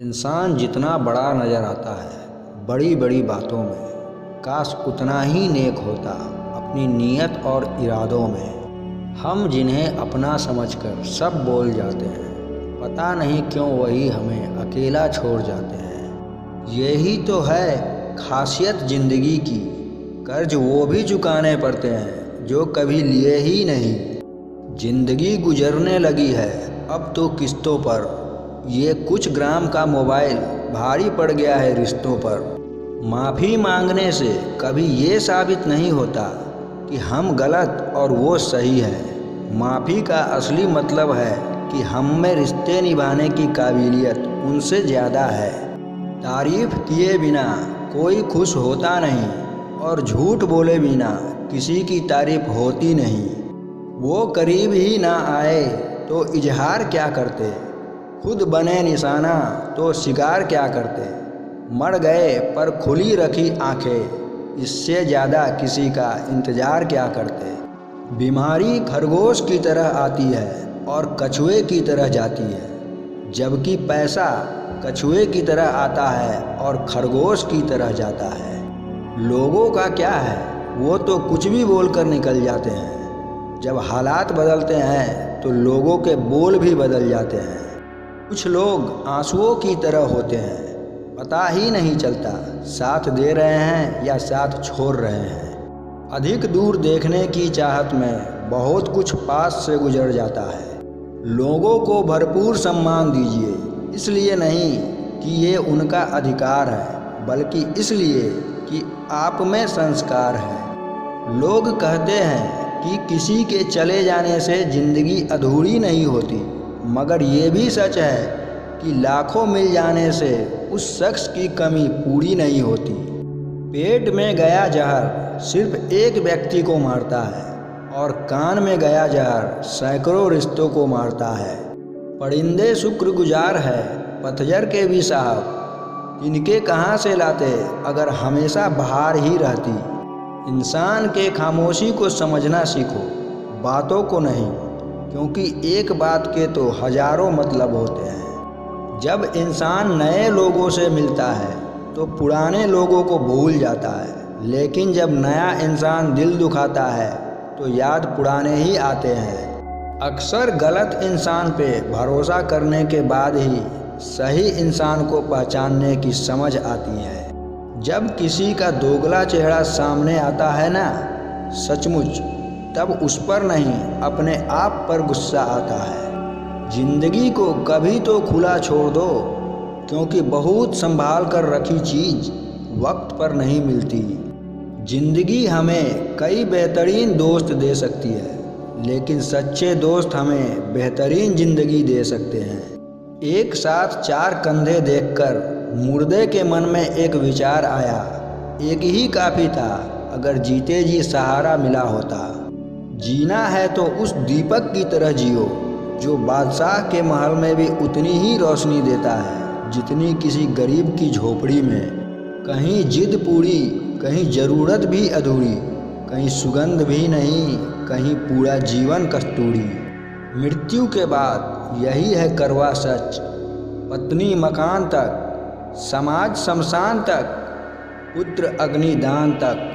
इंसान जितना बड़ा नज़र आता है बड़ी बड़ी बातों में, काश उतना ही नेक होता अपनी नीयत और इरादों में। हम जिन्हें अपना समझकर सब बोल जाते हैं, पता नहीं क्यों वही हमें अकेला छोड़ जाते हैं। यही तो है खासियत ज़िंदगी की, कर्ज वो भी चुकाने पड़ते हैं जो कभी लिए ही नहीं। ज़िंदगी गुजरने लगी है अब तो किस्तों पर, ये कुछ ग्राम का मोबाइल भारी पड़ गया है रिश्तों पर। माफ़ी मांगने से कभी ये साबित नहीं होता कि हम गलत और वो सही है। माफ़ी का असली मतलब है कि हम में रिश्ते निभाने की काबिलियत उनसे ज़्यादा है। तारीफ़ किए बिना कोई खुश होता नहीं, और झूठ बोले बिना किसी की तारीफ़ होती नहीं। वो करीब ही ना आए तो इजहार क्या करते, खुद बने निशाना तो शिकार क्या करते। मर गए पर खुली रखी आंखें, इससे ज़्यादा किसी का इंतज़ार क्या करते। बीमारी खरगोश की तरह आती है और कछुए की तरह जाती है, जबकि पैसा कछुए की तरह आता है और खरगोश की तरह जाता है। लोगों का क्या है, वो तो कुछ भी बोलकर निकल जाते हैं। जब हालात बदलते हैं तो लोगों के बोल भी बदल जाते हैं। कुछ लोग आंसुओं की तरह होते हैं, पता ही नहीं चलता साथ दे रहे हैं या साथ छोड़ रहे हैं। अधिक दूर देखने की चाहत में बहुत कुछ पास से गुजर जाता है। लोगों को भरपूर सम्मान दीजिए, इसलिए नहीं कि ये उनका अधिकार है, बल्कि इसलिए कि आप में संस्कार है। लोग कहते हैं कि किसी के चले जाने से ज़िंदगी अधूरी नहीं होती, मगर ये भी सच है कि लाखों मिल जाने से उस शख्स की कमी पूरी नहीं होती। पेट में गया जहर सिर्फ एक व्यक्ति को मारता है, और कान में गया जहर सैकड़ों रिश्तों को मारता है। परिंदे शुक्रगुजार है पतझड़ के भी साहब, इनके कहाँ से लाते अगर हमेशा बहार ही रहती। इंसान के खामोशी को समझना सीखो, बातों को नहीं, क्योंकि एक बात के तो हजारों मतलब होते हैं। जब इंसान नए लोगों से मिलता है तो पुराने लोगों को भूल जाता है, लेकिन जब नया इंसान दिल दुखाता है तो याद पुराने ही आते हैं। अक्सर गलत इंसान पे भरोसा करने के बाद ही सही इंसान को पहचानने की समझ आती है। जब किसी का दोगला चेहरा सामने आता है ना, सचमुच तब उस पर नहीं अपने आप पर गुस्सा आता है। जिंदगी को कभी तो खुला छोड़ दो, क्योंकि बहुत संभाल कर रखी चीज़ वक्त पर नहीं मिलती। जिंदगी हमें कई बेहतरीन दोस्त दे सकती है, लेकिन सच्चे दोस्त हमें बेहतरीन ज़िंदगी दे सकते हैं। एक साथ चार कंधे देखकर मुर्दे के मन में एक विचार आया, एक ही काफ़ी था अगर जीते जी सहारा मिला होता। जीना है तो उस दीपक की तरह जियो जो बादशाह के महल में भी उतनी ही रोशनी देता है जितनी किसी गरीब की झोपड़ी में। कहीं जिद पूरी, कहीं ज़रूरत भी अधूरी, कहीं सुगंध भी नहीं, कहीं पूरा जीवन कस्तूरी। मृत्यु के बाद यही है करवा सच, पत्नी मकान तक, समाज शमशान तक, पुत्र अग्निदान तक,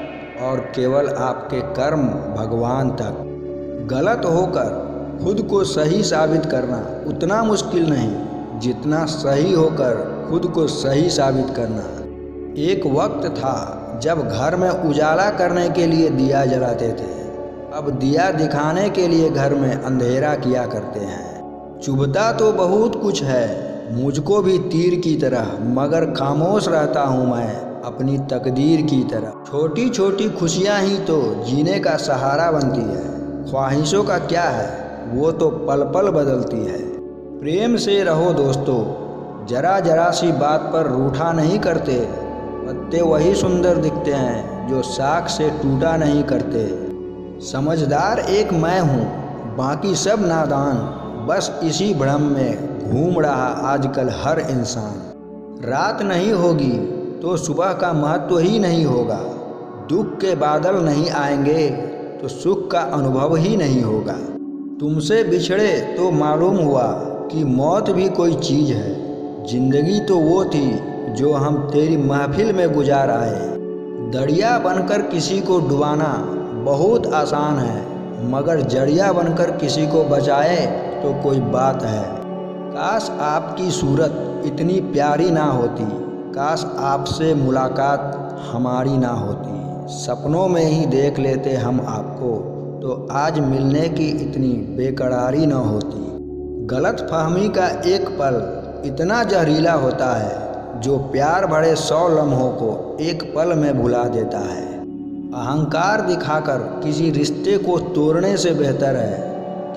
और केवल आपके कर्म भगवान तक। गलत होकर खुद को सही साबित करना उतना मुश्किल नहीं जितना सही होकर खुद को सही साबित करना। एक वक्त था जब घर में उजाला करने के लिए दिया जलाते थे, अब दिया दिखाने के लिए घर में अंधेरा किया करते हैं। चुभता तो बहुत कुछ है मुझको भी तीर की तरह, मगर खामोश रहता हूँ मैं अपनी तकदीर की तरह। छोटी छोटी खुशियाँ ही तो जीने का सहारा बनती है। ख्वाहिशों का क्या है, वो तो पल पल बदलती है। प्रेम से रहो दोस्तों, जरा जरा सी बात पर रूठा नहीं करते। पत्ते वही सुंदर दिखते हैं जो शाख से टूटा नहीं करते। समझदार एक मैं हूँ, बाकी सब नादान, बस इसी भ्रम में घूम रहा आजकल हर इंसान। रात नहीं होगी तो सुबह का महत्व ही नहीं होगा, दुख के बादल नहीं आएंगे तो सुख का अनुभव ही नहीं होगा। तुमसे बिछड़े तो मालूम हुआ कि मौत भी कोई चीज़ है, जिंदगी तो वो थी जो हम तेरी महफिल में गुजार आए। दरिया बनकर किसी को डुबाना बहुत आसान है, मगर जरिया बनकर किसी को बचाए तो कोई बात है। काश आपकी सूरत इतनी प्यारी ना होती, काश आपसे मुलाकात हमारी ना होती। सपनों में ही देख लेते हम आपको, तो आज मिलने की इतनी बेकरारी ना होती। गलतफहमी का एक पल इतना जहरीला होता है, जो प्यार भरे 100 लम्हों को एक पल में भुला देता है। अहंकार दिखाकर किसी रिश्ते को तोड़ने से बेहतर है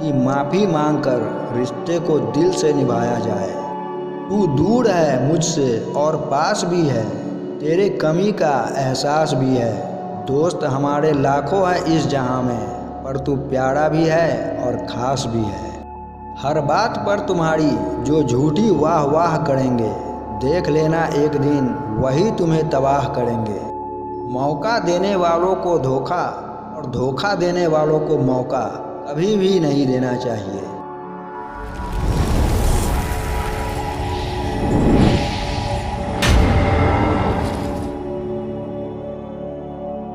कि माफ़ी मांगकर रिश्ते को दिल से निभाया जाए। तू दूर है मुझसे और पास भी है, तेरे कमी का एहसास भी है। दोस्त हमारे लाखों हैं इस जहां में, पर तू प्यारा भी है और ख़ास भी है। हर बात पर तुम्हारी जो झूठी वाह वाह करेंगे, देख लेना एक दिन वही तुम्हें तबाह करेंगे। मौका देने वालों को धोखा और धोखा देने वालों को मौका कभी भी नहीं देना चाहिए।